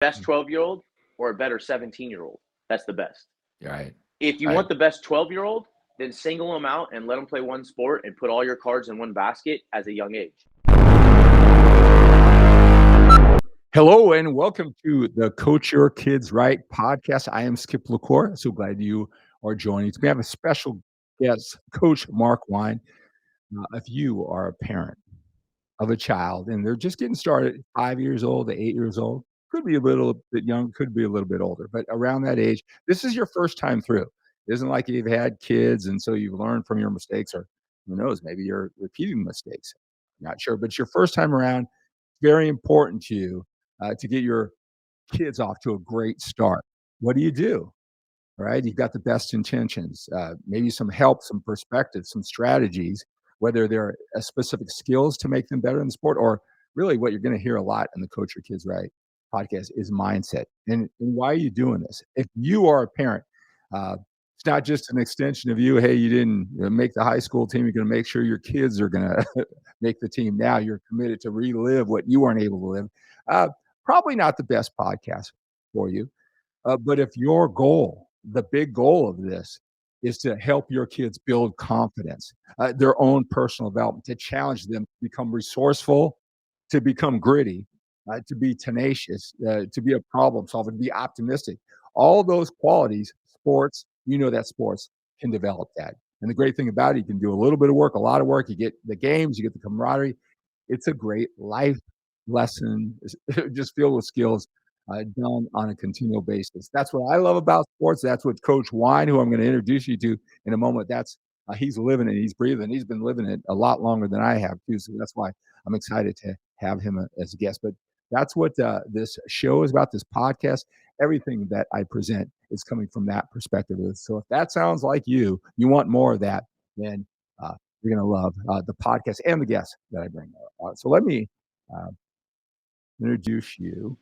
best 12-year-old or a better 17-year-old. That's the best. Right. If you want the best 12-year-old, then single them out and let them play one sport and put all your cards in one basket at a young age. Hello and welcome to the Coach Your Kids Right podcast. I am Skip LaCour. So glad you are joining. We have a special guest, Coach Mark Wine. If you are a parent of a child and they're just getting started, 5 years old to 8 years old, could be a little bit young, could be a little bit older, but around that age, this is your first time through. It isn't like you've had kids and so you've learned from your mistakes, or who knows, maybe you're repeating mistakes. Not sure, but it's your first time around. Very important to you to get your kids off to a great start. What do you do? Right? You've got the best intentions, maybe some help, some perspective, some strategies, whether they're specific skills to make them better in the sport, or really what you're going to hear a lot in the Coach Your Kids Right podcast is mindset. And why are you doing this? If you are a parent, it's not just an extension of you. Hey, you didn't make the high school team. You're going to make sure your kids are going to make the team. Now you're committed to relive what you weren't able to live. Probably not the best podcast for you. But if your goal, the big goal of this, is to help your kids build confidence, their own personal development, to challenge them to become resourceful, to become gritty, to be tenacious, to be a problem solver, to be optimistic, all those qualities, sports, that sports can develop that. And the great thing about it, you can do a little bit of work, a lot of work, you get the games, you get the camaraderie. It's a great life lesson, just filled with skills done on a continual basis. That's what I love about sports. That's what Coach Wine, who I'm going to introduce you to in a moment, he's living it, he's breathing. He's been living it a lot longer than I have too. So that's why I'm excited to have him as a guest. But that's what this show is about. This podcast, everything that I present is coming from that perspective. So if that sounds like you want more of that, then you're going to love the podcast and the guests that I bring. So let me introduce you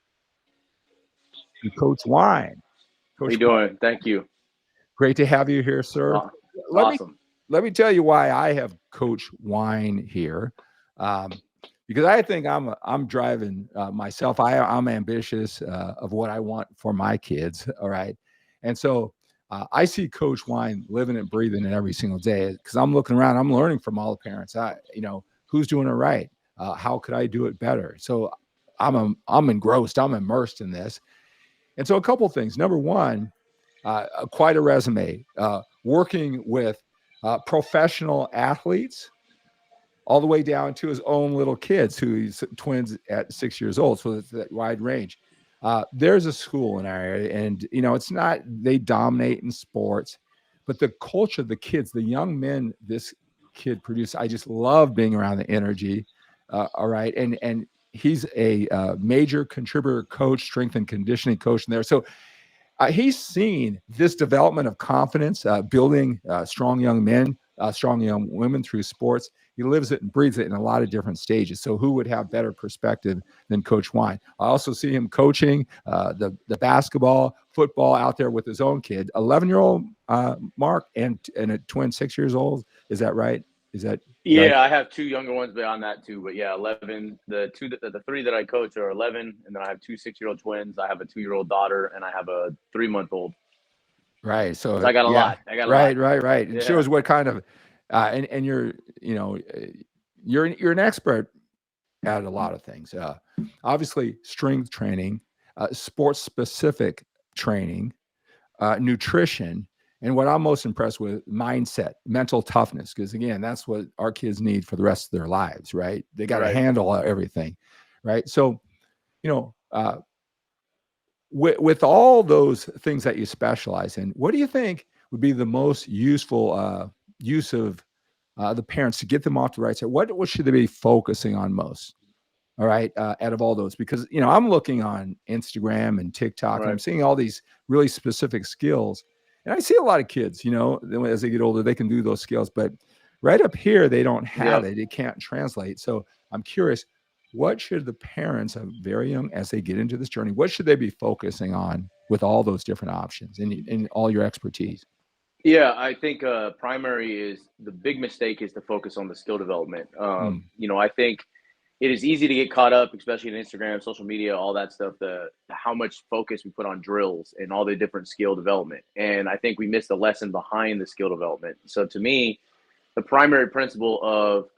to Coach Wine. How Coach you doing? Thank you. Great to have you here, sir. Awesome. Let me tell you why I have Coach Wine here, because I think I'm driving myself. I'm ambitious of what I want for my kids. All right, and so I see Coach Wine living and breathing it every single day because I'm looking around. I'm learning from all the parents. Who's doing it right? How could I do it better? So I'm engrossed. I'm immersed in this. And so a couple of things. Number one, quite a resume, working with professional athletes all the way down to his own little kids, who he's twins at 6 years old. So it's that wide range. There's a school in our area, and, it's not, they dominate in sports, but the culture of the kids, the young men this kid produced, I just love being around the energy. All right. And he's a major contributor coach, strength and conditioning coach in there. So he's seen this development of confidence, building strong young men, strong young women through sports. He lives it and breathes it in a lot of different stages. So who would have better perspective than Coach Wine? I also see him coaching the basketball, football out there with his own kid, 11-year-old Mark, and a twin 6 years old. Is that right? Yeah, I have two younger ones beyond that too, but yeah, 11. The three that I coach are 11, and then I have two 6-year-old twins. I have a 2-year-old daughter, and I have a 3-month-old. Right. So I got a lot. Right. It Yeah. shows what kind of, and you're an expert at a lot of things. Obviously, strength training, sports specific training, nutrition. And what I'm most impressed with, mindset, mental toughness, because again, that's what our kids need for the rest of their lives, right? They got to handle everything, right? So, with all those things that you specialize in, what do you think would be the most useful use of the parents to get them off the right side? What should they be focusing on most? All right, out of all those, because I'm looking on Instagram and TikTok, and I'm seeing all these really specific skills. And I see a lot of kids, as they get older, they can do those skills, but right up here, they don't have it. It can't translate. So I'm curious, what should the parents of very young, as they get into this journey, what should they be focusing on with all those different options and all your expertise? Yeah, I think primary is the big mistake is to focus on the skill development. I think it is easy to get caught up, especially in Instagram, social media, all that stuff, how much focus we put on drills and all the different skill development. And I think we missed the lesson behind the skill development. So to me, the primary principle of,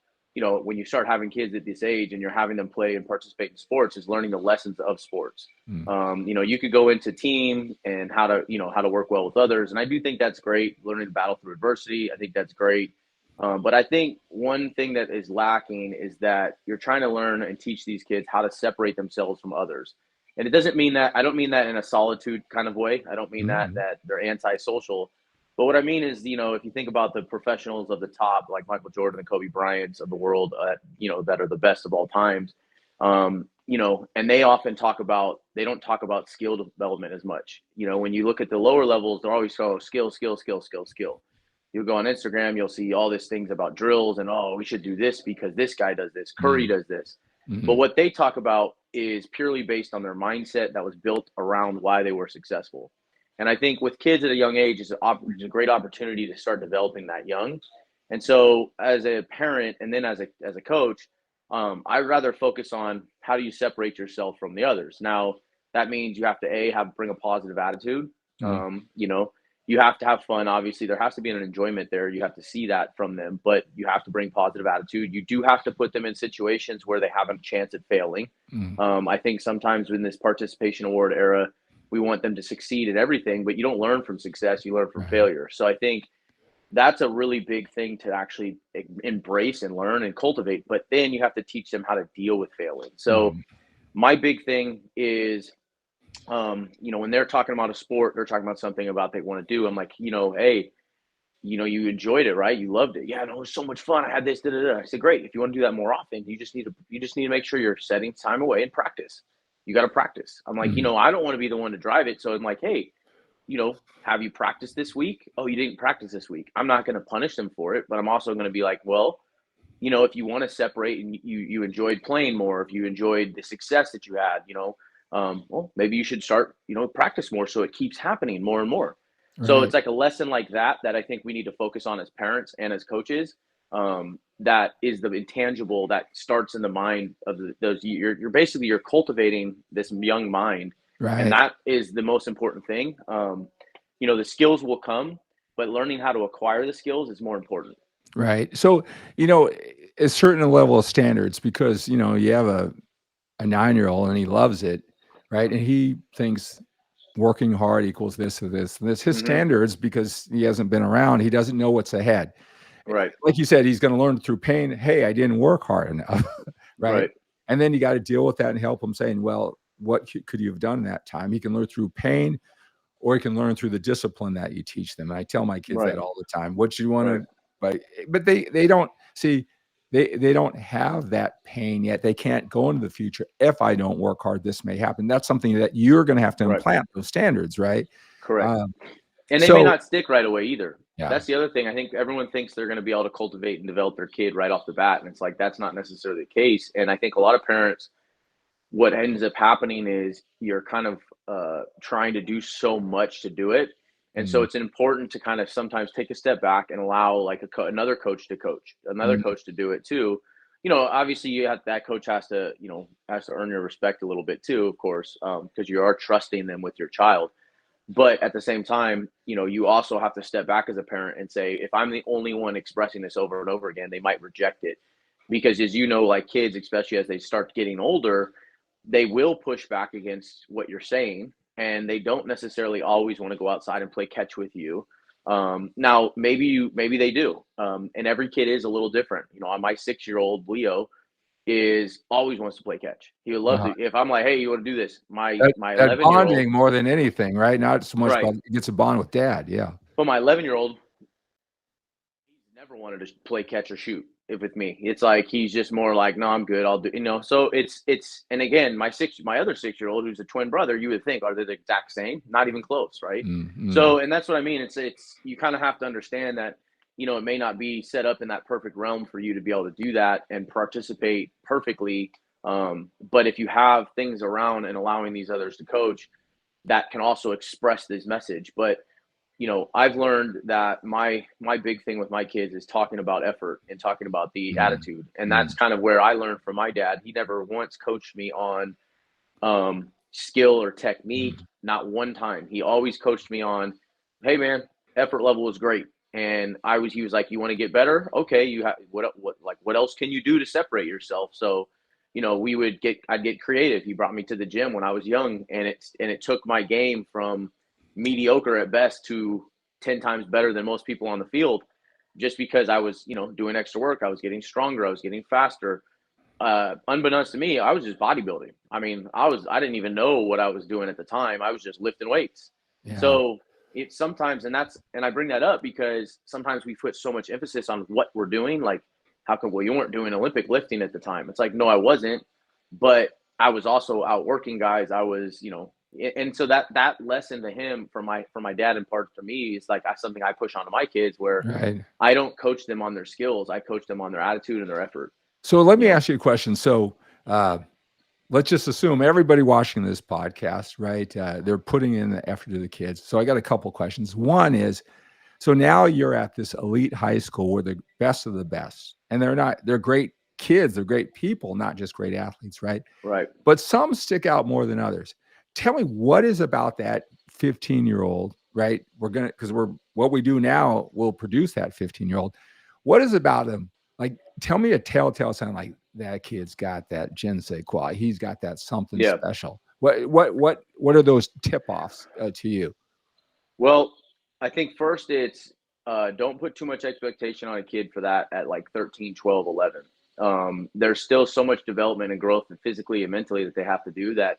when you start having kids at this age and you're having them play and participate in sports is learning the lessons of sports. You could go into team and how to work well with others. And I do think that's great. Learning to battle through adversity. I think that's great. But I think one thing that is lacking is that you're trying to learn and teach these kids how to separate themselves from others. And it doesn't mean that, I don't mean that in a solitude kind of way. I don't mean that they're antisocial. But what I mean is, if you think about the professionals of the top, like Michael Jordan and Kobe Bryants of the world, that are the best of all times, and they often they don't talk about skill development as much. When you look at the lower levels, they're always skill, skill, skill, skill, skill. You'll go on Instagram, you'll see all these things about drills and, we should do this because this guy does this, Curry does this. But what they talk about is purely based on their mindset that was built around why they were successful. And I think with kids at a young age, it's a great opportunity to start developing that young. And so as a parent and then as a coach, I'd rather focus on how do you separate yourself from the others. Now, that means you have to bring a positive attitude. You have to have fun. Obviously, there has to be an enjoyment there. You have to see that from them, but you have to bring positive attitude. You do have to put them in situations where they have a chance at failing. I think sometimes in this participation award era, we want them to succeed at everything, but you don't learn from success. You learn from failure. So I think that's a really big thing to actually embrace and learn and cultivate. But then you have to teach them how to deal with failing. So my big thing is, when they're talking about a sport, they're talking about something about they want to do. I'm like, hey, you enjoyed it, right? You loved it. Yeah, no, it was so much fun. I had this. Da, da, da. I said, great. If you want to do that more often, you just need to make sure you're setting time away and practice. You got to practice. I'm like, I don't want to be the one to drive it. So I'm like, hey, have you practiced this week? Oh, you didn't practice this week. I'm not going to punish them for it, but I'm also going to be like, well, if you want to separate and you enjoyed playing more, if you enjoyed the success that you had, well, maybe you should start, practice more so it keeps happening more and more. So it's like a lesson like that I think we need to focus on as parents and as coaches. That is the intangible that starts in the mind of those. You're cultivating this young mind, and that is the most important thing. The skills will come, but learning how to acquire the skills is more important. Right. So, a certain level of standards, because, you have a 9-year-old and he loves it, right? And he thinks working hard equals this or this. And it's his standards because he hasn't been around. He doesn't know what's ahead. Right. Like you said, he's going to learn through pain. Hey, I didn't work hard enough. Right. And then you got to deal with that and help him saying, well, what could you have done that time? He can learn through pain, or he can learn through the discipline that you teach them. And I tell my kids that all the time. What you want to, but they don't see, they don't have that pain yet. They can't go into the future. If I don't work hard, this may happen. That's something that you're going to have to implant those standards, right? Correct. And they may not stick right away either. Yeah. That's the other thing. I think everyone thinks they're going to be able to cultivate and develop their kid right off the bat. And it's like, that's not necessarily the case. And I think a lot of parents, what ends up happening is you're kind of trying to do so much to do it. And so it's important to kind of sometimes take a step back and allow like another coach to coach, another coach to do it too. Obviously that coach has to earn your respect a little bit too, of course, because you are trusting them with your child. But at the same time, you also have to step back as a parent and say, if I'm the only one expressing this over and over again, they might reject it. Because as like kids, especially as they start getting older, they will push back against what you're saying. And they don't necessarily always want to go outside and play catch with you. Now, maybe they do. And every kid is a little different. My 6-year-old Leo is always wants to play catch. He would love to. If I'm like, hey, you want to do this? My 11-year-old, bonding more than anything, right? Not so much about he gets a bond with dad. Yeah. But my 11-year-old, he's never wanted to play catch or shoot with me. It's like he's just more like, no, I'm good. I'll do. So it's and again, my other 6-year-old, who's a twin brother, you would think, are they the exact same? Not even close, right? So, and that's what I mean. It's you kind of have to understand that. It may not be set up in that perfect realm for you to be able to do that and participate perfectly. But if you have things around and allowing these others to coach, that can also express this message. But I've learned that my big thing with my kids is talking about effort and talking about the Mm, attitude. And mm, that's kind of where I learned from my dad. He never once coached me on skill or technique, mm. not one time. He always coached me on, hey man, effort level is great. And he was like, you want to get better? Okay, you have what else can you do to separate yourself? So, I'd get creative. He brought me to the gym when I was young, and it took my game from mediocre at best to 10 times better than most people on the field, just because I was, doing extra work. I was getting stronger. I was getting faster. Unbeknownst to me, I was just bodybuilding. I mean, I didn't even know what I was doing at the time. I was just lifting weights. Yeah. So it's sometimes, and I bring that up because sometimes we put so much emphasis on what we're doing. Like, how come, well, you weren't doing Olympic lifting at the time? It's like, no, I wasn't, but I was also out working guys. I was, and so that lesson to him from my dad and part to me is like something I push onto my kids, where Right. I don't coach them on their skills. I coach them on their attitude and their effort, So let you me know? ask you a question. So uh, let's just assume everybody watching this podcast, right? They're putting in the effort to the kids. So I got a couple questions. One is, so now you're at this elite high school where the best of the best, and they're great kids, they're great people, not just great athletes, right? Right. But some stick out more than others. Tell me, what is about that 15-year-old, right? Because what we do now will produce that 15-year-old. What is about him? Like, tell me a telltale sign, like that kid's got that Jinsei quality. He's got that something Yeah. special. What are those tip-offs to you? Well, I think first it's don't put too much expectation on a kid for that at like 13, 12, 11. There's still so much development and growth physically and mentally that they have to do, that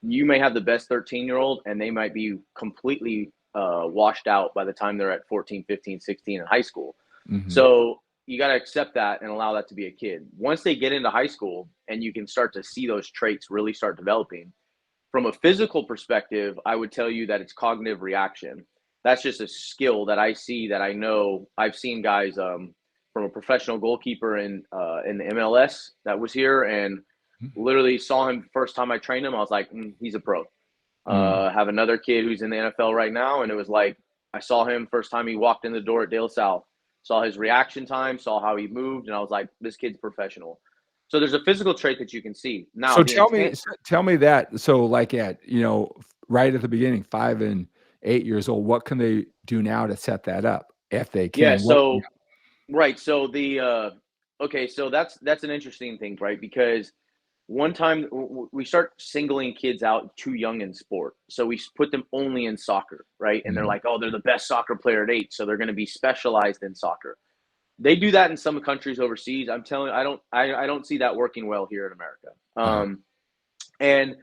you may have the best 13-year-old and they might be completely washed out by the time they're at 14, 15, 16 in high school. Mhm. So you got to accept that and allow that to be a kid. Once they get into high school and you can start to see those traits really start developing, from a physical perspective, I would tell you that it's cognitive reaction. That's just a skill that I see, that I know. I've seen guys from a professional goalkeeper in the MLS that was here, and literally saw him first time I trained him. I was like, he's a pro. Mm. Have another kid who's in the NFL right now, and it was like I saw him first time he walked in the door at Dale South. Saw his reaction time, saw how he moved, and I was like, this kid's professional. So there's a physical trait that you can see. Now So the intent, tell me that. So like at, right at the beginning, 5 and 8 years old, what can they do now to set that up if they yeah. can? So right. So okay. So that's an interesting thing, right? Because one time we start singling kids out too young in sport, so we put them only in soccer, right? And they're Mhm. like, oh, they're the best soccer player at 8, so they're going to be specialized in soccer. They do that in some countries overseas. I'm telling you, I don't see that working well here in America. Yeah. And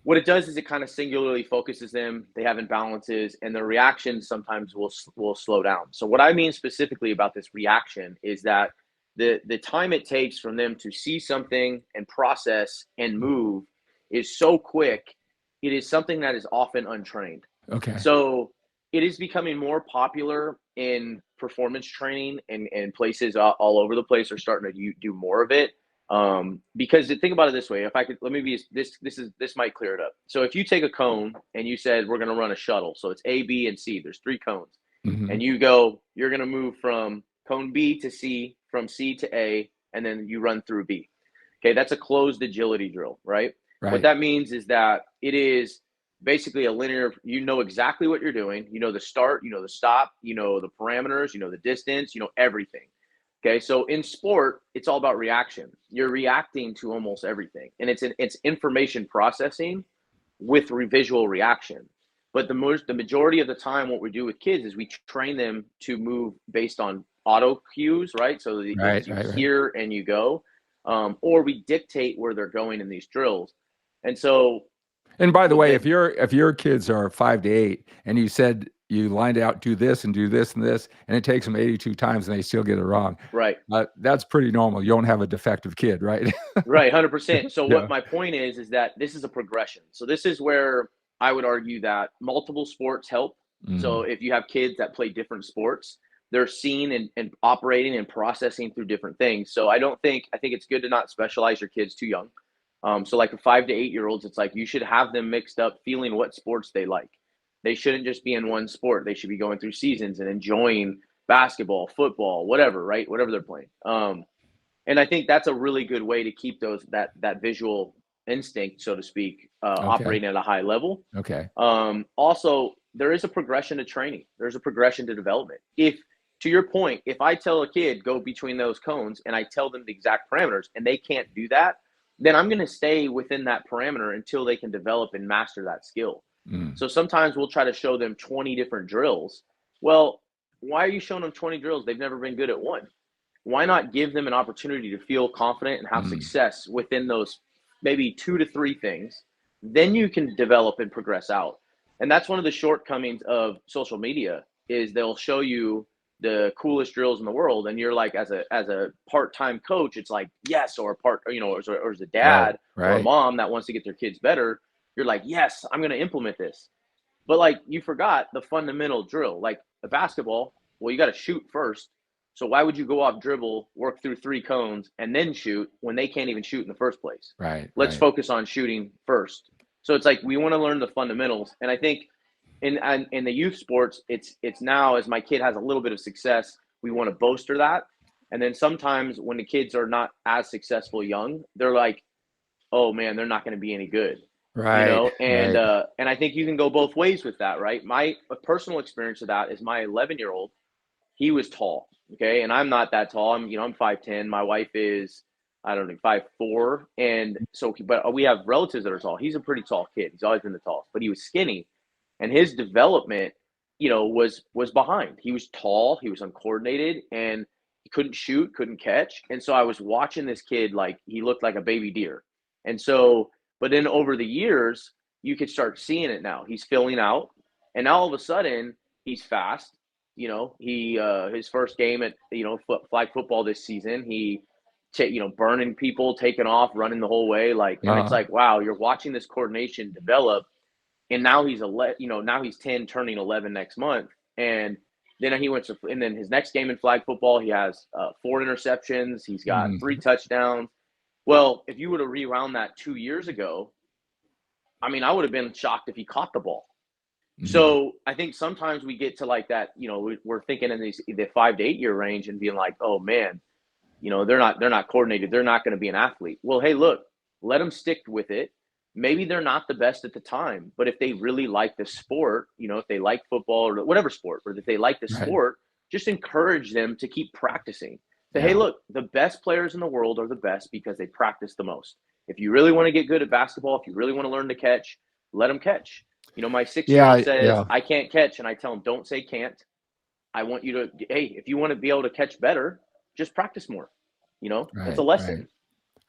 what it does is it kind of singularly focuses them. They have imbalances, and their reactions sometimes will slow down. So what I mean specifically about this reaction is that the time it takes from them to see something and process and move is so quick. It is something that is often untrained. Okay. So it is becoming more popular in performance training, and places all over the place are starting to do more of it. Because think about it this way, if I could, let me be this might clear it up. So if you take a cone and you said we're going to run a shuttle, so it's A, B, and C. There's 3 cones, and Mhm. you're going to move from cone B to C, from C to A, and then you run through B. Okay, that's a closed agility drill, right? What Right. that means is that it is basically a linear, you know exactly what you're doing. You know the start, you know the stop, you know the parameters, you know the distance, you know everything. Okay, so in sport, it's all about reaction. You're reacting to almost everything, and it's information processing with visual reaction. But the majority of the time, what we do with kids is we train them to move based on auto cues, right? So Right, you right, right. hear and you go, or we dictate where they're going in these drills. And so And by the what way, they if your kids are 5 to 8 and you said you lined out, do this and do this and this, and it takes them 82 times and they still get it wrong, right. that's pretty normal. You don't have a defective kid, right? Right, 100%. So what Yeah. my point is that this is a progression. So this is where I would argue that multiple sports help. So Mhm. if you have kids that play different sports, they're seeing and operating and processing through different things. So I think it's good to not specialize your kids too young. So like a 5 to 8 year olds, it's like you should have them mixed up, feeling what sports they like. They shouldn't just be in one sport. They should be going through seasons and enjoying basketball, football, whatever, right? Whatever they're playing. And I think that's a really good way to keep that visual instinct, so to speak, Okay. operating at a high level. Okay. Also, there is a progression to training. There's a progression to development. If, to your point, if I tell a kid go between those cones and I tell them the exact parameters and they can't do that, then I'm going to stay within that parameter until they can develop and master that skill. Mm. So sometimes we'll try to show them 20 different drills. Well, why are you showing them 20 drills? They've never been good at one. Why not give them an opportunity to feel confident and have success within those maybe 2 to 3 things? Then you can develop and progress out. And that's one of the shortcomings of social media is they'll show you the coolest drills in the world, and you're like, as a part-time coach, it's like yes, or or as a dad or a Right. mom that wants to get their kids better, you're like, yes, I'm going to implement this. But like you forgot the fundamental drill, like a basketball. Well, you got to shoot first. So why would you go off dribble, work through 3 cones, and then shoot when they can't even shoot in the first place? Right. Let's focus on shooting first. So it's like we want to learn the fundamentals, and I think in the youth sports, it's now, as my kid has a little bit of success, we want to bolster that. And then sometimes when the kids are not as successful young, they're like, oh man, they're not going to be any good, Right. Right. and I think you can go both ways with that, right? My personal experience of that is my 11-year-old, he was tall, okay, and I'm not that tall. I'm 5'10". My wife is, I don't know, 5'4", and so, but we have relatives that are tall. He's a pretty tall kid. He's always been the tallest, but he was skinny, and his development, was behind. He was tall, he was uncoordinated, and he couldn't shoot, couldn't catch. And so I was watching this kid like he looked like a baby deer. And so, but then over the years, you could start seeing it now. He's filling out, and now all of a sudden he's fast. He his first game at flag football this season, he burning people, taking off, running the whole way, like, and it's like, wow, you're watching this coordination develop. And now now he's 10, turning 11 next month. And then and then his next game in flag football, he has 4 interceptions. He's got 3 touchdowns. Well, if you were to rewound that 2 years ago, I mean, I would have been shocked if he caught the ball. So I think sometimes we get to like that, we're thinking in the 5 to 8 year range and being like, oh man, they're not coordinated. They're not going to be an athlete. Well, hey, look, let them stick with it. Maybe they're not the best at the time, but if they really like the sport, if they like football or whatever sport, or if they like the Right. sport, just encourage them to keep practicing. Say, hey, Yeah. look, the best players in the world are the best because they practice the most. If you really want to get good at basketball, if you really want to learn to catch, let them catch. My 6-year-old Yeah. says, Yeah. I can't catch. And I tell him, don't say can't. I want you to, hey, if you want to be able to catch better, just practice more. It's a Right. Right. lesson.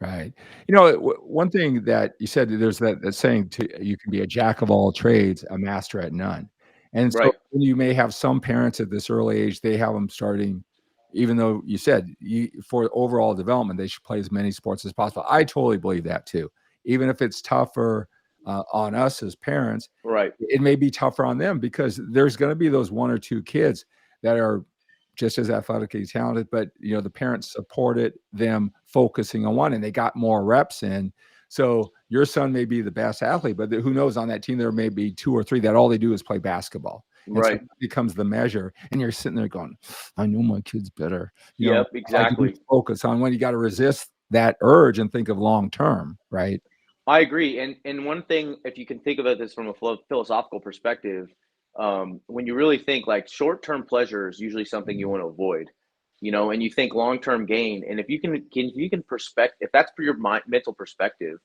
Right. One thing that you said, there's that saying, you can be a jack of all trades, a master at none. And so Right. you may have some parents at this early age, they have them starting, even though you said for overall development, they should play as many sports as possible. I totally believe that too. Even if it's tougher on us as parents, Right. it may be tougher on them because there's going to be those 1 or 2 kids that are just as athletically talented, but the parents supported them focusing on one and they got more reps in. So your son may be the best athlete, but who knows, on that team, there may be 2 or 3 that all they do is play basketball. And so Right. it becomes the measure. And you're sitting there going, I know my kid's better. Yep, I can exactly. focus on when you got to resist that urge and think of long-term, right? I agree. And one thing, if you can think of it this from a philosophical perspective, when you really think, like, short-term pleasure is usually something you want to avoid, and you think long-term gain. And if you can if that's for your mental perspective,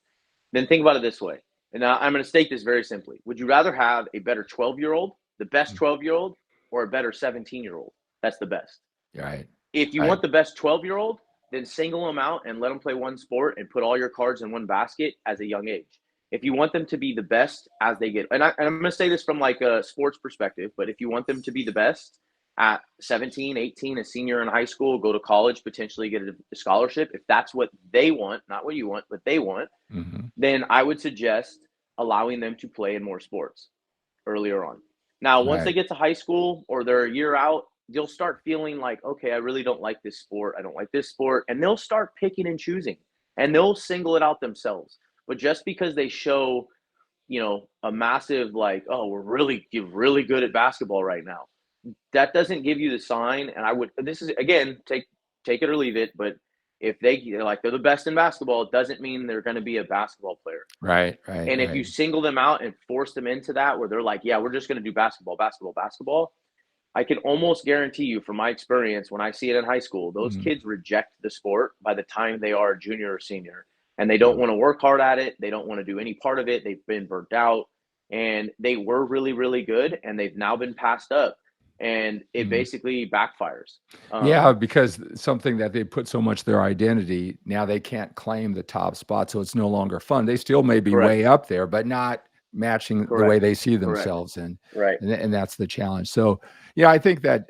then think about it this way. And I'm going to state this very simply. Would you rather have a better 12-year-old, the best 12-year-old, or a better 17-year-old? That's the best. Right. If you Right. want the best 12-year-old, then single them out and let them play one sport and put all your cards in one basket as a young age. If you want them to be the best as they get, and I'm going to say this from like a sports perspective, but if you want them to be the best at 17, 18, a senior in high school, go to college, potentially get a scholarship, if that's what they want, not what you want, but they want, then I would suggest allowing them to play in more sports earlier on. Now, once they Right. get to high school or they're a year out, they'll start feeling like, okay, I really don't like this sport. I don't like this sport. And they'll start picking and choosing and they'll single it out themselves. But just because they show, a massive like, oh, you're really good at basketball right now. That doesn't give you the sign. And this is again, take it or leave it. But if they're the best in basketball, it doesn't mean they're going to be a basketball player. Right, right, And if right. you single them out and force them into that, where they're like, yeah, we're just going to do basketball, basketball, basketball, I can almost guarantee you from my experience when I see it in high school, those Mhm. kids reject the sport by the time they are junior or senior. And they Yeah. don't want to work hard at it. They don't want to do any part of it. They've been burnt out and they were really, really good and they've now been passed up. And it Mhm. basically backfires. Yeah, because something that they put so much their identity, now they can't claim the top spot, so it's no longer fun. They still may be Correct. way up there, but not matching the way Correct. they see Correct. themselves, and Right. and that's the challenge. So, yeah, I think that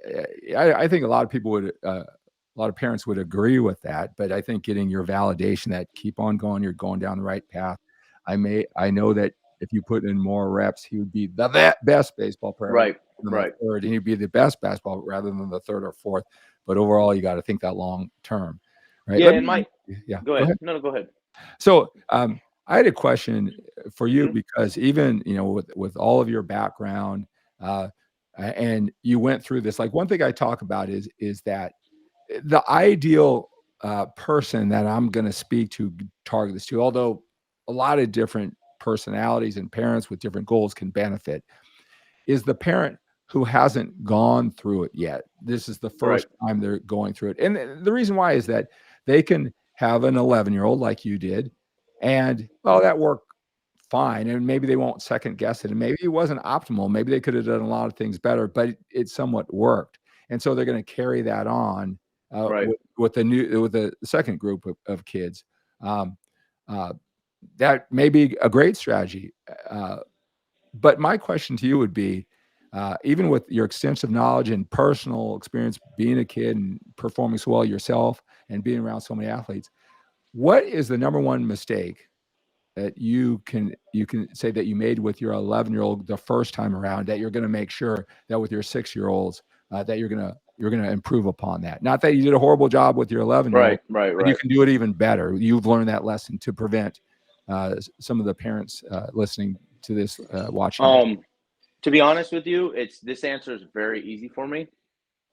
I think a lot of people would, a lot of parents would agree with that. But I think getting your validation that keep on going, you're going down the right path. I know that if you put in more reps, he would be the best baseball player Right. than the Right. third, and he'd be the best basketball rather than the third or fourth. But overall, you got to think that long term, right? Yeah. Let And me, yeah, go go ahead. ahead. No, go ahead. So, I had a question for you Hmm. because even with all of your background, uh, and you went through this. Like one thing I talk about is that the ideal person that I'm going to speak to target this to, although a lot of different personalities and parents with different goals can benefit, is the parent who hasn't gone through it yet. This is the Right. first time they're going through it. And the reason why is that they can have an 11-year-old like you did, and well, that worked fine. And maybe they won't second guess it. And maybe it wasn't optimal. Maybe they could have done a lot of things better, but it somewhat worked. And so they're going to carry that on Right. with the second group of kids. Um, uh, that may be a great strategy. But my question to you would be, even with your extensive knowledge and personal experience being a kid and performing so well yourself and being around so many athletes, what is the number one mistake that you can say that you made with your 11-year-old the first time around that you're going to make sure that with your 6-year-olds that you're gonna improve upon that? Not that you did a horrible job with your 11-year-old, Right. Right. but you Right. can do it even better. You've learned that lesson to prevent some of the parents listening to this, watching this. Um, to be honest with you, this answer is very easy for me.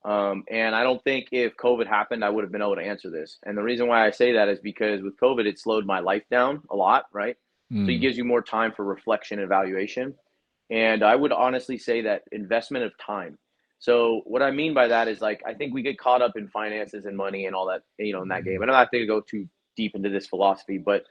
And I don't think if COVID happened, I would have been able to answer this. And the reason why I say that is because with COVID, it slowed my life down a lot, right? So it Mm, gives you more time for reflection and evaluation. And I would honestly say that investment of time. So what I mean by that is like I think we get caught up in finances and money and all that, in that game. mhm. And I'm not going to go too deep into this philosophy, but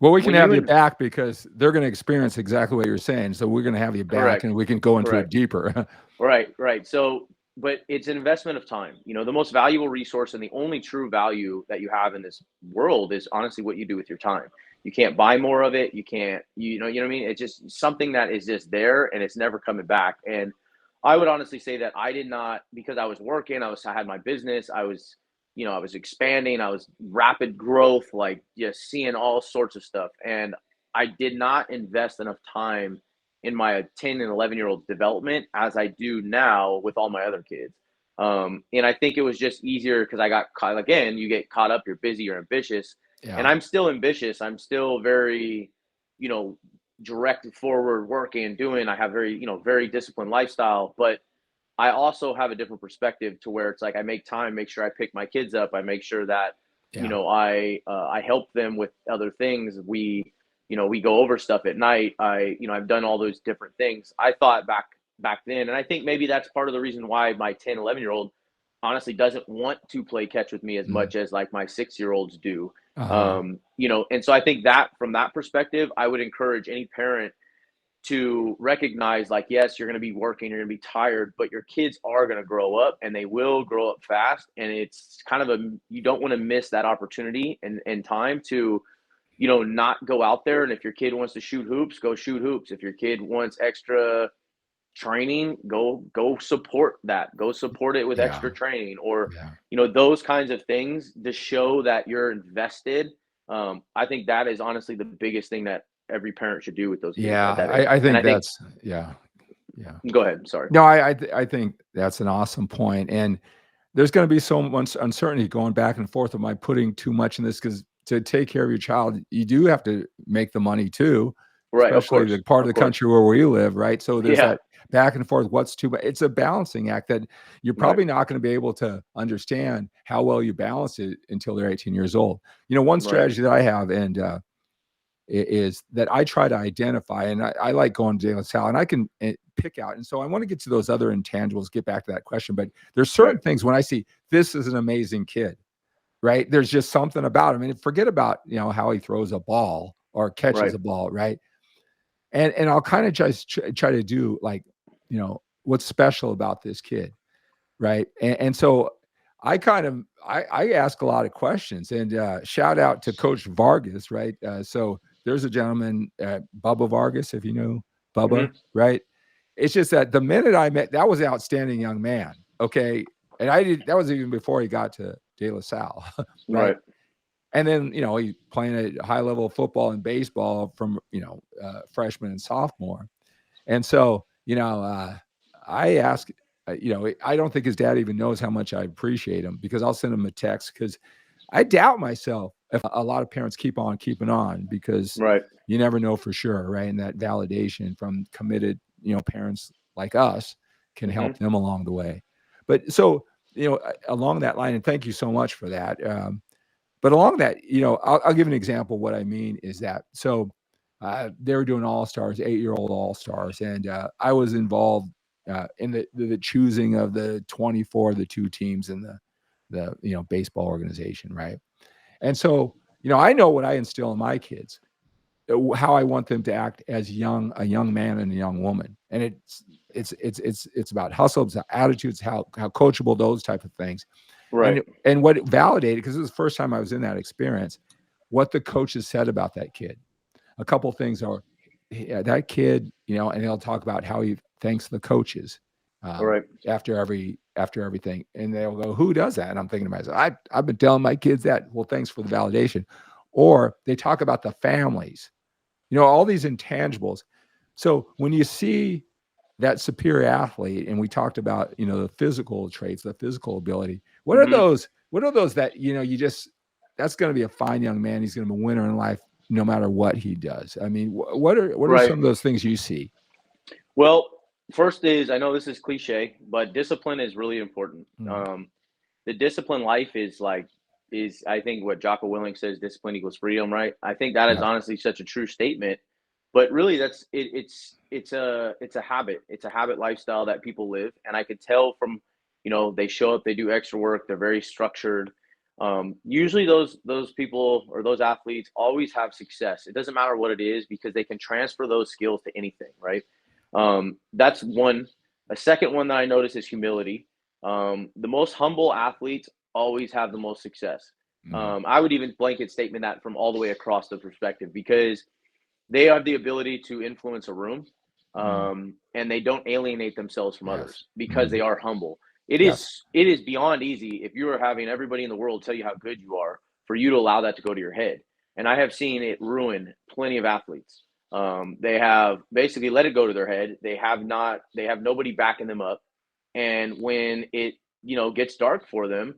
Well, we can when you have you and back because they're gonna experience exactly what you're saying, so we're gonna have you back, correct, and we can go into it correct. deeper. Right, right. So, but it's an investment of time. The most valuable resource and the only true value that you have in this world is honestly what you do with your time. You can't buy more of it. You can't, you know what I mean? It's just something that is just there and it's never coming back. And I would honestly say that I did not, because I was working, I had my business, I was expanding, I was rapid growth, like just seeing all sorts of stuff. And I did not invest enough time in my 10 and 11-year-old development as I do now with all my other kids. And I think it was just easier because I got caught again, you get caught up, you're busy, you're ambitious. And Yeah, I'm still ambitious. I'm still very, you know, directed forward working and doing. I have very disciplined lifestyle, but I also have a different perspective to where it's like I make time, make sure I pick my kids up, I make sure that yeah, I help them with other things. We go over stuff at night. I've done all those different things. I thought back then, and I think maybe that's part of the reason why my 10, 11-year-old honestly doesn't want to play catch with me as mm, much as like my 6-year-olds do. uh-huh, And so I think that from that perspective, I would encourage any parent to recognize like, yes, you're going to be working, you're going to be tired, but your kids are going to grow up and they will grow up fast. And it's kind of you don't want to miss that opportunity and time to, not go out there. And if your kid wants to shoot hoops, go shoot hoops. If your kid wants extra training, go support that. Go support it with yeah, extra training or, yeah. those kinds of things to show that you're invested. I think that is honestly the biggest thing that every parent should do with those kids Yeah, at that age. I And think I think, that's yeah, yeah. go ahead. Sorry. No, I think that's an awesome point, and there's gonna be so much uncertainty going back and forth. Am I putting too much in this? Because to take care of your child, you do have to make the money too. Right. Of especially the course. part of Of the course. country where we live, right? So there's Yeah. that back and forth. What's too much? It's a balancing act that you're Right. probably not going to be able to understand how well you balance it until they're 18 years old. One Right. strategy that I have, and is that I try to identify, and I like going to De La Salle, and I can pick out. And so I want to get to those other intangibles, get back to that question. But there's Right. certain things when I see this is an amazing kid, right? There's just something about him. And forget about, how he throws a ball or catches Right. a ball, right? And I'll kind of just try to do like, what's special about this kid, right? And so I ask a lot of questions, and shout out to Coach Vargas, right? So there's a gentleman, Bubba Vargas, if you know Bubba, Hmm. right? It's just that the minute I met, that was an outstanding young man, okay? And that was even before he got to De La Salle, right? Right. And then, he playing a high level of football and baseball from, freshman and sophomore. And so, I ask, I don't think his dad even knows how much I appreciate him, because I'll send him a text, because I doubt myself if a lot of parents keep on keeping on, because Right. you never know for sure, right? And that validation from committed, parents like us can Hmm. help them along the way. But so, along that line, and thank you so much for that. But along that, I'll give an example. What I mean is that, so they were doing all stars, 8-year-old all stars, and I was involved in the choosing of the 24, the two teams in the baseball organization, right? And so, I know what I instill in my kids, how I want them to act as a young man and a young woman, and it's about hustle, it's about attitudes, how coachable, those type of things. Right. And what it validated, because it was the first time I was in that experience, what the coaches said about that kid. A couple of things are, yeah, that kid, and he'll talk about how he thanks the coaches Right. after everything, and they'll go, "Who does that?" And I'm thinking to myself, I've been telling my kids that. Well, thanks for the validation. Or they talk about the families, all these intangibles. So when you see that superior athlete, and we talked about, the physical traits, the physical ability, what are Hmm. those? What are those that, you just, that's going to be a fine young man. He's going to be a winner in life, no matter what he does. I mean, what are Right. some of those things you see? Well, first is, I know this is cliche, but discipline is really important. Mm, The discipline life is like, is I think what Jocko Willink says, discipline equals freedom, right? I think that is yeah. honestly such a true statement. But really, that's it. It's a habit. It's a habit lifestyle that people live, and I could tell from, they show up, they do extra work, they're very structured. Usually, those people or those athletes always have success. It doesn't matter what it is, because they can transfer those skills to anything, right? That's one. A second one that I notice is humility. The most humble athletes always have the most success. Mm, I would even blanket statement that from all the way across the perspective, because they have the ability to influence a room, mm, and they don't alienate themselves from yes. others because Mm, they are humble. yes. It is beyond easy, if you are having everybody in the world tell you how good you are, for you to allow that to go to your head. And I have seen it ruin plenty of athletes. They have basically let it go to their head. They have nobody backing them up, and when it gets dark for them,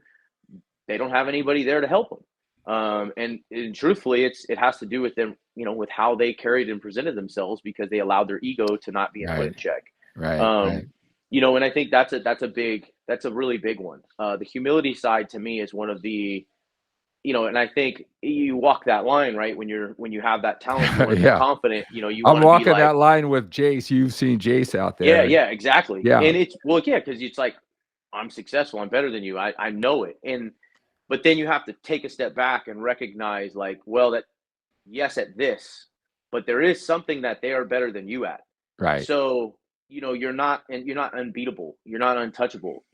they don't have anybody there to help them. And truthfully, it has to do with them, with how they carried and presented themselves, because they allowed their ego to not be put Right. in check. Right. Um, Right. and I think that's a really big one. The humility side to me is one of the, and I think you walk that line, right? When you have that talent, you want to be Yeah. confident. You I'm want to be walking like, that line with Jace. You've seen Jace out yeah, there. yeah, exactly. Yeah. And it's, well, yeah, because it's like, I'm successful, I'm better than you. I know it. And but then you have to take a step back and recognize, like, well, that, yes, at this, but there is something that they are better than you at. Right. So, you're not unbeatable. You're not untouchable.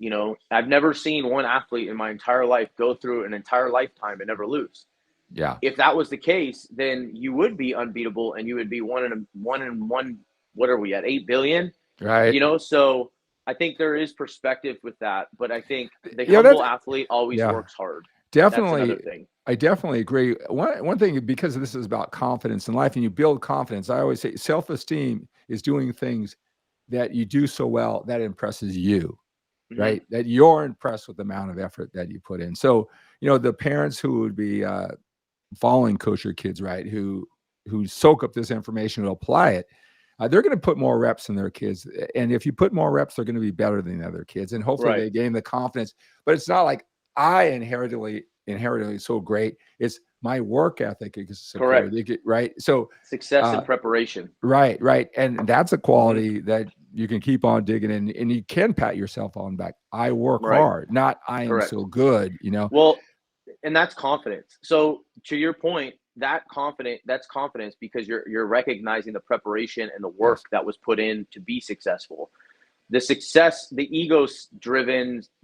I've never seen one athlete in my entire life go through an entire lifetime and never lose. Yeah. If that was the case, then you would be unbeatable, and you would be one in one. What are we at, 8 billion? Right. So I think there is perspective with that, but I think the Yeah. That's humble athlete always yeah. works hard. That's another Definitely. thing. I definitely agree. One thing, because this is about confidence in life, and you build confidence. I always say self-esteem is doing things that you do so well that impresses you, Hmm. right? That you're impressed with the amount of effort that you put in. So, the parents who would be following Coach Your Kids Right, who who soak up this information and apply it, they're going to put more reps in their kids. And if you put more reps, they're going to be better than the other kids. And hopefully Right. they gain the confidence. But it's not like I inherently so great. It's my work ethic is superior. Correct. Right. So Success and preparation. right. And that's a Mm-hmm. quality that you can keep on digging in, and you can pat yourself on the back. I work Right. hard, not I am Correct. so good, you know? Well, and that's confidence. So to your point, that's confidence because you're recognizing the preparation and the work Yes. that was put in to be successful. The success, the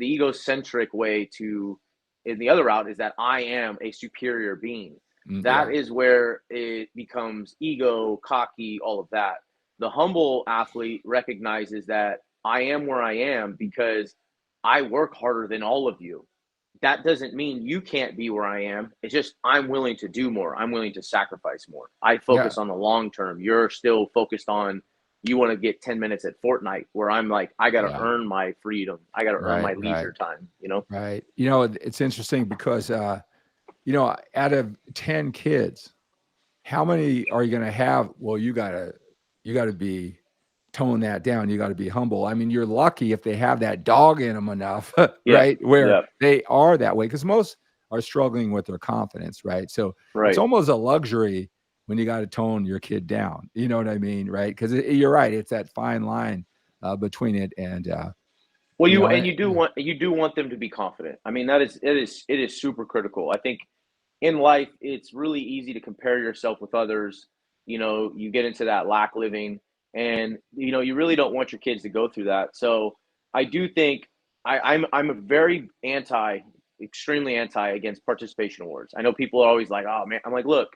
egocentric way to, in the other route, is that I am a superior being. Yeah. That is where it becomes ego, cocky, all of that. The humble athlete recognizes that I am where I am because I work harder than all of you. That doesn't mean you can't be where I am. It's just I'm willing to do more. I'm willing to sacrifice more. I Yeah. focus on the long term. You're still focused on you want to get 10 minutes at Fortnite, where I'm like, I got to Yeah. earn my freedom. I got to earn my Right. leisure time, you know? Right. You know, it's interesting because, out of 10 kids, how many are you going to have? Well, you got to be tone that down. You got to be humble. I mean, you're lucky if they have that dog in them enough, Yeah. right? Where Yeah. they are that way, because most are struggling with their confidence, right? So it's Right. almost a luxury when you got to tone your kid down. You know what I mean, right? Because you're right. It's that fine line between it and Well, you know, you do want them to be confident. I mean, it is super critical. I think in life, it's really easy to compare yourself with others. You know, you get into that lack living, and you really don't want your kids to go through that. So I do think I'm a very extremely anti against participation awards. I know people are always like, oh man, I'm like, look,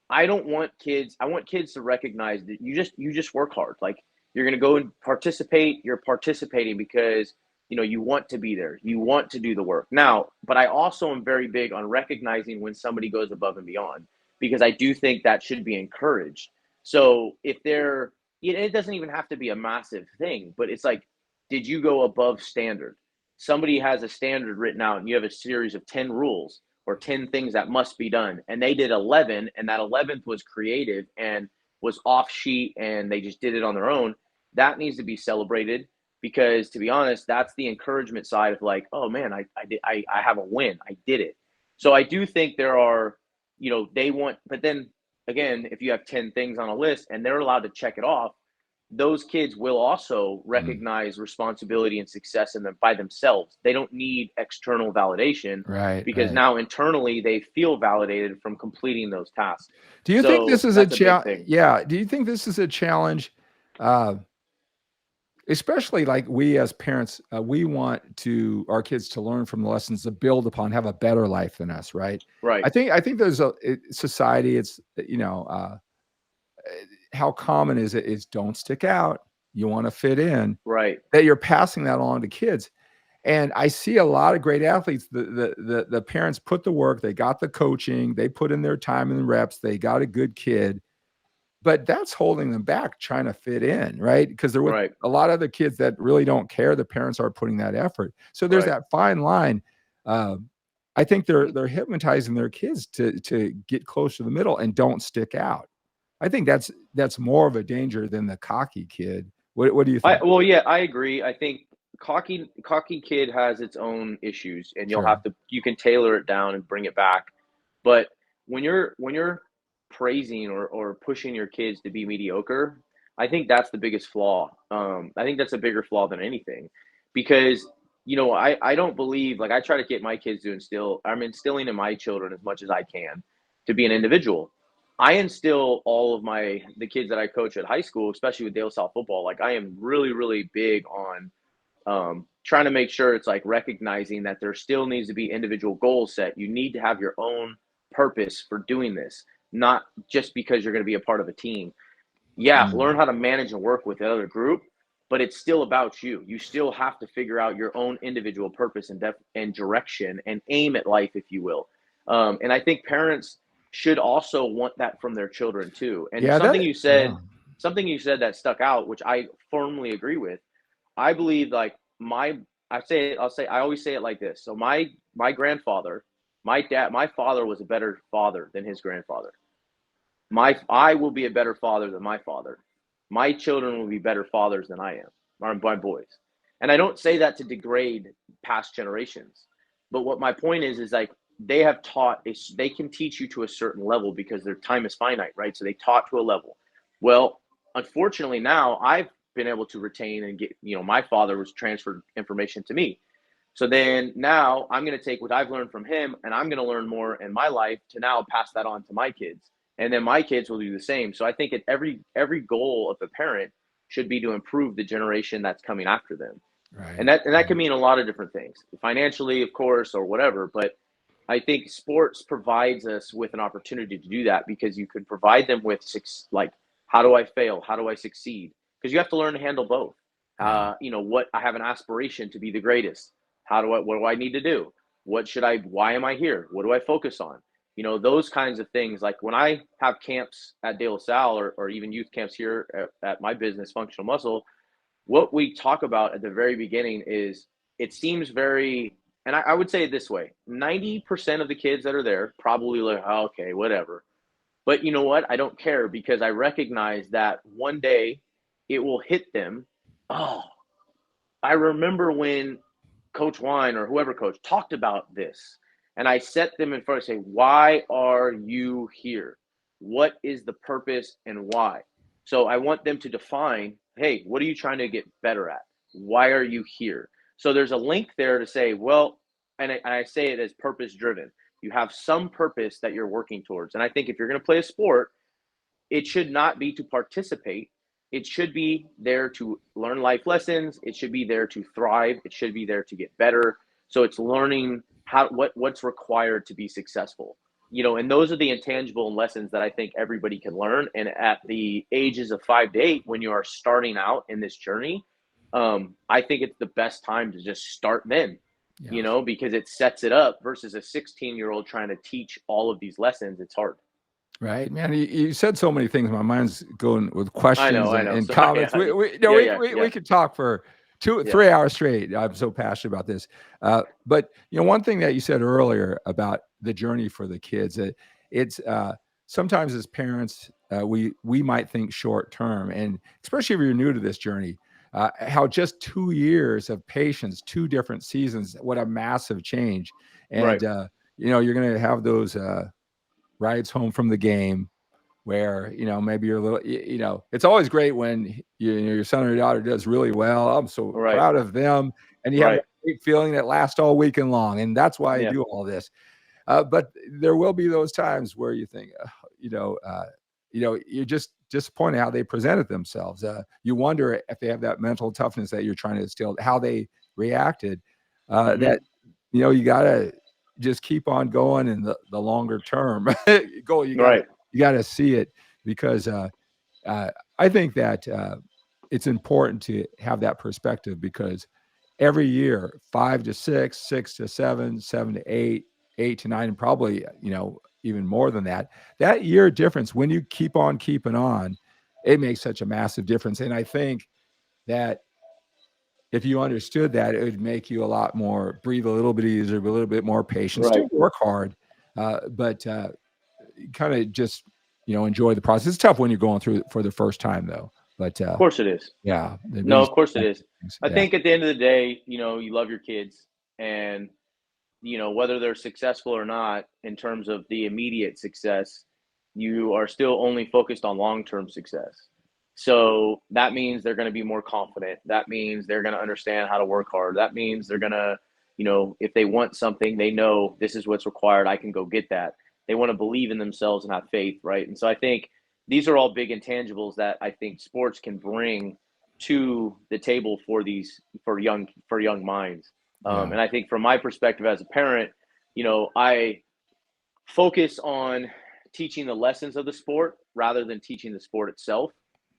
I don't want kids. I want kids to recognize that you just work hard. Like you're gonna go and participate. You're participating because you want to be there. You want to do the work. Now, but I also am very big on recognizing when somebody goes above and beyond because I do think that should be encouraged. So if it doesn't even have to be a massive thing, but it's like, did you go above standard? Somebody has a standard written out, and you have a series of 10 rules or 10 things that must be done. And they did 11, and that 11th was creative and was off sheet, and they just did it on their own. That needs to be celebrated because, to be honest, that's the encouragement side of like, oh man, I have a win. I did it. So I do think there are, they want, but then again, if you have 10 things on a list and they're allowed to check it off, those kids will also mm, recognize responsibility and success in them by themselves. They don't need external validation because right. now internally they feel validated from completing those tasks. Do you think this So is a that's a big challenge? thing. Yeah. Do you think this is a challenge? Uh, Especially like we as parents, we want our kids to learn from the lessons to build upon, have a better life than us, right? Right. I think there's society. It's how common is it? Is don't stick out. You want to fit in. Right. That you're passing that on to kids. And I see a lot of great athletes. The parents put the work. They got the coaching. They put in their time and the reps. They got a good kid, but that's holding them back trying to fit in, right? Because they're with Right. a lot of other kids that really don't care. The parents are putting that effort. So there's Right. that fine line. I think they're hypnotizing their kids to get close to the middle and don't stick out. I think that's more of a danger than the cocky kid. What do you think? Well, yeah, I agree. I think cocky kid has its own issues, and Sure. you can tailor it down and bring it back. But when you're praising or pushing your kids to be mediocre, I think that's the biggest flaw. I think that's a bigger flaw than anything, because I don't believe, like, I try to get my kids to I'm instilling in my children as much as I can to be an individual. I instill all of the kids that I coach at high school, especially with Dale South football. Like, I am really, really big on trying to make sure it's like recognizing that there still needs to be individual goals set. You need to have your own purpose for doing this, not just because you're going to be a part of a team. Yeah, learn Mm, how to manage and work with the other group, but it's still about you. You still have to figure out your own individual purpose and direction and aim at life, if you will. And I think parents should also want that from their children too. And yeah, yeah. something you said that stuck out, which I firmly agree with. I believe like I always say it like this. So my grandfather, my father was a better father than his grandfather. I will be a better father than my father. My children will be better fathers than I am, or my boys. And I don't say that to degrade past generations, but what my point is like they have taught they can teach you to a certain level because their time is finite, right? So they taught to a level. Well, unfortunately, now I've been able to retain and get, my father was transferred information to me. So then now I'm going to take what I've learned from him and I'm going to learn more in my life to now pass that on to my kids. And then my kids will do the same. So I think every goal of the parent should be to improve the generation that's coming after them. Right. And that can mean a lot of different things, financially, of course, or whatever. But I think sports provides us with an opportunity to do that because you could provide them with like, how do I fail? How do I succeed? Because you have to learn to handle both. Yeah. What I have an aspiration to be the greatest. What do I need to do? Why am I here? What do I focus on? Those kinds of things. Like when I have camps at De La Salle or even youth camps here at my business, Functional Muscle, what we talk about at the very beginning is it seems very, and I would say it this way, 90% of the kids that are there probably like, oh, okay, whatever. But you know what? I don't care because I recognize that one day it will hit them. Oh, I remember when Coach Wine or whoever coach talked about this. And I set them in front and say, why are you here? What is the purpose and why? So I want them to define, hey, what are you trying to get better at? Why are you here? So there's a link there to say, well, and I say it as purpose driven. You have some purpose that you're working towards. And I think if you're going to play a sport, it should not be to participate. It should be there to learn life lessons. It should be there to thrive. It should be there to get better. So it's learning what's required to be successful. And those are the intangible lessons that I think everybody can learn. And at the ages of 5 to 8, when you are starting out in this journey, I think it's the best time to just start then. Yeah. Because it sets it up versus a 16-year-old trying to teach all of these lessons. It's hard. Right, man. You said so many things. My mind's going with I questions know, I know. and Sorry. comments. Yeah, yeah, We yeah, could talk for two, yeah. 3 hours straight. I'm so passionate about this. But one thing that you said earlier about the journey for the kids, it's sometimes as parents, we might think short term, and especially if you're new to this journey, how just 2 years of patience, 2 different seasons, what a massive change. And Right. you're going to have those rides home from the game where maybe you're a little it's always great when your son or your daughter does really well. I'm so Right. proud of them, and you have that Right. great feeling that lasts all weekend long, and that's why I Yeah. do all this. But there will be those times where you think you're just disappointed how they presented themselves. You wonder if they have that mental toughness that you're trying to instill, how they reacted. Mm-hmm. That you gotta just keep on going in the longer term goal. Right. You gotta see it, because I think that it's important to have that perspective, because every year, 5 to 6, 6 to 7, 7 to 8, 8 to 9, and probably even more than that. That year difference, when you keep on keeping on, it makes such a massive difference. And I think that if you understood that, it would make you a lot more, breathe a little bit easier, a little bit more patient, Right. still work hard, but kind of just enjoy the process. It's tough when you're going through it for the first time, though. But Of course it is. yeah, No, of course it is. I yeah, think at the end of the day, you love your kids and, whether they're successful or not in terms of the immediate success, you are still only focused on long-term success. So that means they're going to be more confident. That means they're going to understand how to work hard. That means they're going to, if they want something, they know this is what's required. I can go get that. They want to believe in themselves and have faith, right? And so I think these are all big intangibles that I think sports can bring to the table for young minds. yeah, And I think from my perspective as a parent, I focus on teaching the lessons of the sport rather than teaching the sport itself.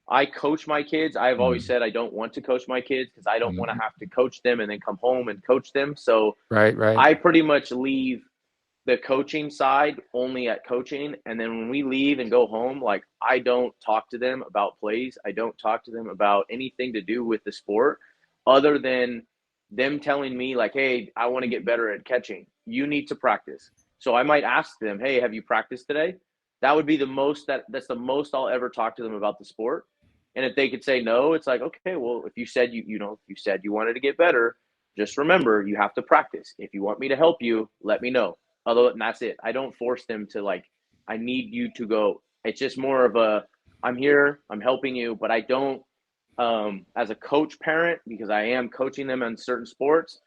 I coach my kids. I've always mm, said I don't want to coach my kids because I don't want to mm, have to coach them and then come home and coach them. So right, right, I pretty much leave the coaching side only at coaching. And then when we leave and go home, like I don't talk to them about plays. I don't talk to them about anything to do with the sport other than them telling me like, hey, I want to get better at catching. You need to practice. So I might ask them, hey, have you practiced today? That would be the most that's the most I'll ever talk to them about the sport. And if they could say no, it's like, okay, well, if you said if you said you wanted to get better, just remember you have to practice. If you want me to help you, let me know. Although, and that's it. I don't force them to like, I need you to go. It's just more of a, I'm here, I'm helping you, but I don't, as a coach parent, because I am coaching them in certain sports,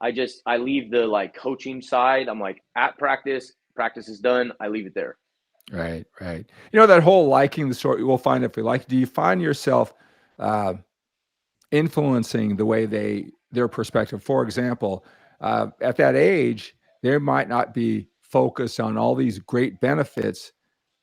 I leave the like coaching side. I'm like at practice, practice is done. I leave it there. Right, right. You know, that whole liking the story, we'll find if we like. Do you find yourself uh, influencing the way their perspective? For example, at that age, they might not be focused on all these great benefits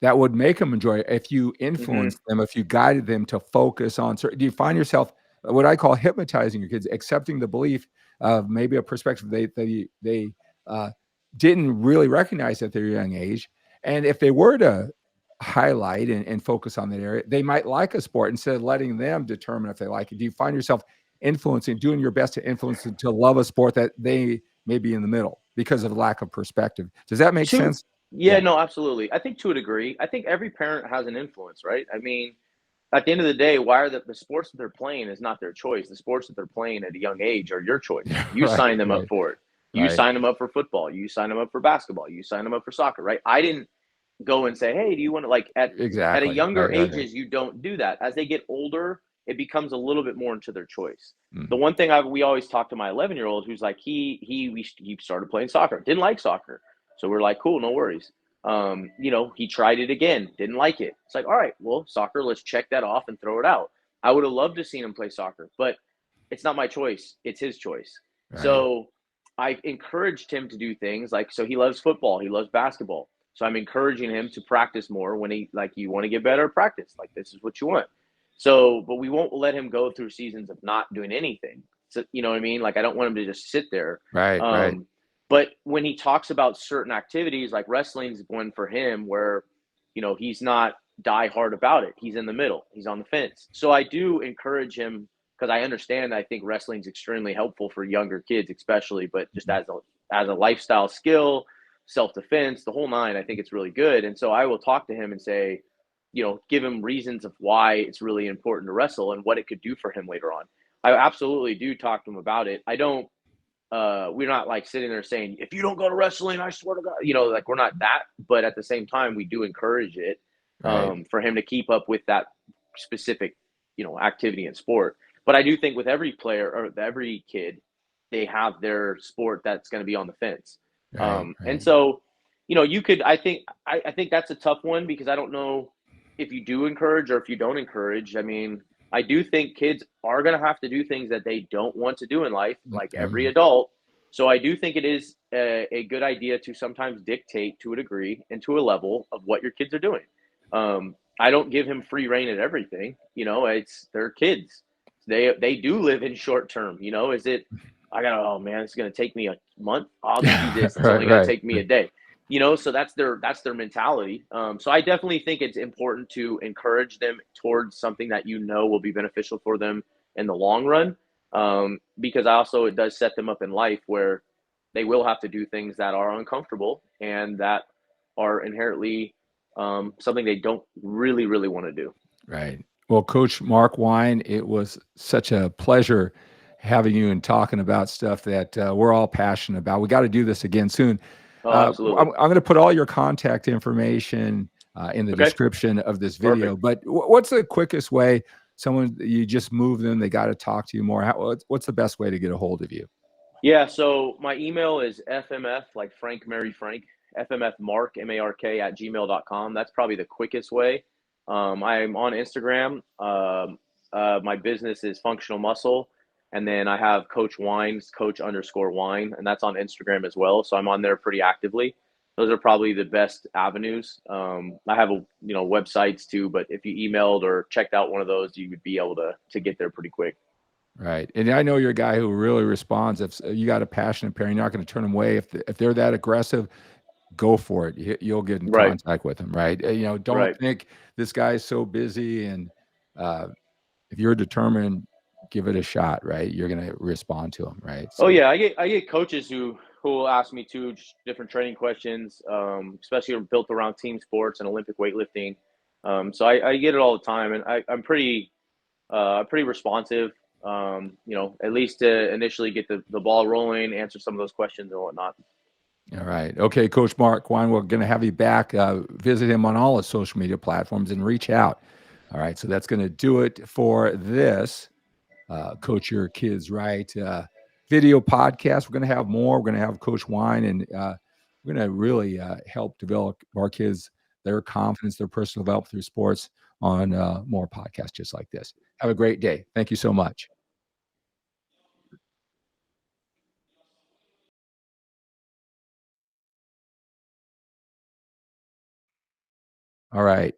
that would make them enjoy it. If you Mm-hmm. influenced them, if you guided them to focus on certain, do you find yourself what I call hypnotizing your kids, accepting the belief of maybe a perspective they uh, didn't really recognize at their young age, and if they were to highlight and focus on that area, they might like a sport instead of letting them determine if they like it. Do you find yourself influencing, doing your best to influence them to love a sport that they may be in the middle because of lack of perspective? Does that make To sense? Yeah, Yeah. no, absolutely. I think to a degree, I think every parent has an influence, right? I mean, at the end of the day, why are the sports that they're playing is not their choice. The sports that they're playing at a young age are your choice. You Right, sign them up right, for it. You right. sign them up for football. You sign them up for basketball. You sign them up for soccer, right? I didn't go and say, "Hey, do you want to like at a Exactly. younger Right, right, right. ages you don't do that. As they get older, it becomes a little bit more into their choice. The Mhm. one thing we always talk to my 11-year-old who's like he started playing soccer. Didn't like soccer. So we're like, "Cool, no worries." He tried it again, didn't like it. It's like, "All right, well, soccer, let's check that off and throw it out." I would have loved to seen him play soccer, but it's not my choice. It's his choice. Right. So I encouraged him to do things like so he loves football, he loves basketball. So I'm encouraging him to practice more when he like you want to get better, practice. Like this is what you want. So, but we won't let him go through seasons of not doing anything. So, you know what I mean? Like I don't want him to just sit there. Right, right. But when he talks about certain activities, like wrestling's one for him where, he's not die hard about it. He's in the middle. He's on the fence. So I do encourage him because I understand. I think wrestling's extremely helpful for younger kids, especially, but just Mhm. as a lifestyle skill, self defense, the whole nine. I think it's really good. And so I will talk to him and say, give him reasons of why it's really important to wrestle and what it could do for him later on. I absolutely do talk to him about it. I don't we're not like sitting there saying, if you don't go to wrestling, I swear to God, like we're not that. But at the same time, we do encourage it Right. for him to keep up with that specific, activity and sport. But I do think with every player or every kid, they have their sport that's going to be on the fence. Right, And right. so, you could, I think that's a tough one because I don't know if you do encourage or if you don't encourage. I mean, I do think kids are going to have to do things that they don't want to do in life, like every Mhm. adult. So I do think it is a good idea to sometimes dictate to a degree and to a level of what your kids are doing. I don't give him free reign at everything. It's their kids. They do live in short term. Is it? I gotta. Oh man, it's gonna take me a month. I'll just do this. It's Right, only gonna right, take me a right. day. So that's their mentality. So I definitely think it's important to encourage them towards something that will be beneficial for them in the long run. Because also it does set them up in life where they will have to do things that are uncomfortable and that are inherently something they don't really, really want to do. Right. Well, Coach Mark Wine, it was such a pleasure having you and talking about stuff that we're all passionate about. We got to do this again soon. Oh, absolutely. I'm going to put all your contact information in the Okay, description of this video. perfect. But what's the quickest way? Someone you just move them, they got to talk to you more. What's the best way to get a hold of you? Yeah, so my email is fmf, like Frank Mary Frank, fmfmark, M-A-R-K, at gmail.com. That's probably the quickest way. I'm on Instagram. My business is Functional Muscle. And then I have Coach Wines, Coach_Wine, and that's on Instagram as well. So I'm on there pretty actively. Those are probably the best avenues. I have websites too, but if you emailed or checked out one of those, you would be able to get there pretty quick. Right. And I know you're a guy who really responds. If you got a passionate parent, you're not going to turn them away. If they're that aggressive, go for it. You'll get in Right, contact with them, right? Don't right. think this guy's so busy. And if you're determined, give it a shot, right? You're going to respond to them, right? Oh So, yeah, I get coaches who cool. Ask me two different training questions, especially built around team sports and Olympic weightlifting. So I get it all the time, and I'm pretty responsive. At least to initially get the ball rolling, answer some of those questions and whatnot. All right. Okay, Coach Mark Wine, we're going to have you back. Visit him on all his social media platforms and reach out. All right. So that's going to do it for this Coach Your Kids Right video podcast. We're going to have more. We're going to have Coach Wine, and we're going to really help develop our kids, their confidence, their personal development through sports on more podcasts just like this. Have a great day. Thank you so much. All right.